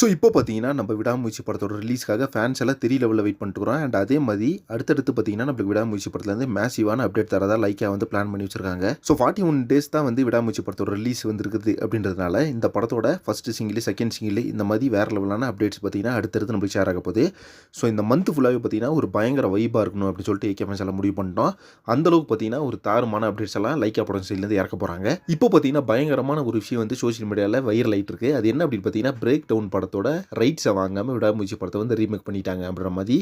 So இப்போ பார்த்தீங்கன்னா, நம்ம விடாமுயற்சி படத்தோட ரிலீஸ்க்காக ஃபேன்ஸ் எல்லாம் தெரிய லெவல்ல வெயிட் பண்ணிட்டுருக்குறோம். அண்ட் அதே மாரி அடுத்தடுத்து பார்த்தீங்கன்னா, நம்மளுக்கு விடாமுயற்சி படத்துலேருந்து மேசிவான அப்டேட் தரதா லைக்கா வந்து பிளான் பண்ணி வச்சிருக்காங்க. ஸோ 41 டேஸ் தான் வந்து விடாமுயற்சி படத்தோட ரிலீஸ் வந்துருக்குது அப்படின்றதுனால, இந்த படத்தோட ஃபர்ஸ்ட் சிங்கிள், செகண்ட் சிங்கிள் இந்த மாரி வேற லெவலான அப்டேட்ஸ் பார்த்தீங்கன்னா, அடுத்தடுத்து நம்மளுக்கு ஷேர் ஆக போகுது. ஸோ இந்த மந்த் ஃபுல்லாவே பார்த்தீங்கன்னா, ஒரு பயங்கர வைபா இருக்கணும் அப்படின்னு சொல்லிட்டு ஏகே ஃபேன்ஸ் எல்லாம் முடிவு பண்ணிட்டோம். அந்த அளவுக்கு பார்த்தீங்கன்னா, ஒரு தாறுமான அப்டேட்ஸ் எல்லாம் லைக்கா படம் சைட்லேருந்து இறக்க போறாங்க. இப்போ பார்த்தீங்கன்னா, பயங்கரமான ஒரு விஷயம் வந்து சோசியல் மீடியால வைரல் ஆயிட்டு இருக்கு. அது என்ன அப்படின்னு பார்த்தீங்கன்னா, பிரேக் டவுன் படத்தோட ரைட்ஸ வாங்காம விடாமுயற்சி படத்தை வந்து ரீமேக் பண்ணிட்டாங்க அப்படின்ற மாதிரி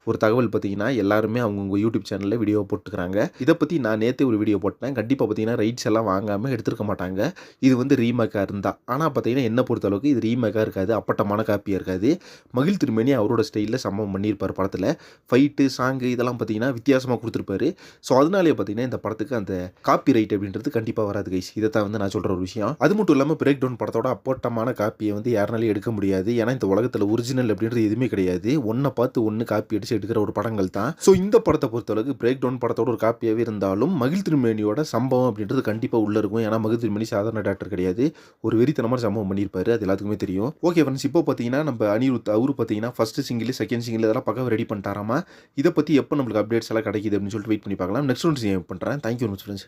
ஒரு தகவல் பார்த்தீங்கன்னா, எல்லாருமே அவங்கவுங்க யூடியூப் சேனலில் வீடியோ போட்டுக்கிறாங்க. இதை பற்றி நான் நேற்றே ஒரு வீடியோ போட்டேன். கண்டிப்பாக பார்த்தீங்கன்னா, ரைட்ஸ் எல்லாம் வாங்காமல் எடுத்துருக்க மாட்டாங்க. இது வந்து ரீமேக்காக இருந்தால். ஆனால் பார்த்தீங்கன்னா, என்ன பொறுத்தளவுக்கு இது ரீமேக்காக இருக்காது. அப்பட்டமான காப்பியாக இருக்காது. மகிழ் திருமேனி அவரோட ஸ்டைலில் சம்பவம் பண்ணியிருப்பார் படத்தில். ஃபைட்டு, சாங்கு இதெல்லாம் பார்த்தீங்கன்னா வித்தியாசமாக கொடுத்துருப்பாரு. ஸோ அதனாலேயே பார்த்தீங்கன்னா, இந்த படத்துக்கு அந்த காப்பி ரைட் அப்படின்றது கண்டிப்பாக வராது கைஸ். இதை தான் வந்து நான் சொல்கிற ஒரு விஷயம். அது மட்டும் இல்லாமல் பிரேக் டவுன் படத்தோட அப்பட்டமான காப்பியை வந்து யாருனாலையும் எடுக்க முடியாது. ஏன்னா இந்த உலகத்தில் ஒரிஜினல் அப்படின்றது எதுவுமே கிடையாது. ஒன்றை பார்த்து ஒன்று காப்பி அடிச்சு எடுக்கிற ஒரு படங்கள் தான். ஸோ இந்த படத்தை பொறுத்தளவுக்கு பிரேக் டவுன் படத்தோட ஒரு காப்பியாகவே இருந்தாலும் மகிழ் திருமேனியோட சம்பவம் அப்படின்றது கண்டிப்பாக உள்ள இருக்கும். ஏன்னா மகிழ் திருமேனி சாதாரண டாக்டர் கிடையாது. ஒரு வெறித்தனமான சம்பவம் பண்ணியிருப்பாரு. அது எல்லாத்துக்குமே தெரியும். ஓகே ஃப்ரெண்ட்ஸ், இப்போ பார்த்தீங்கன்னா நம்ம அனிருத் அவரு பார்த்தீங்கன்னா ஃபர்ஸ்ட் சிங்கிள், செகண்ட் சிங்கிள் இதெல்லாம் பக்கம் ரெடி பண்ணிட்டாராமா. இதை பற்றி எப்போ நம்மளுக்கு அப்டேட்ஸ் எல்லாம் கிடைக்குது அப்படின்னு சொல்லிட்டு வெயிட் பண்ணி பார்க்கலாம். நெக்ஸ்ட் ஒன் பண்ணுறேன். Thank you very much friends.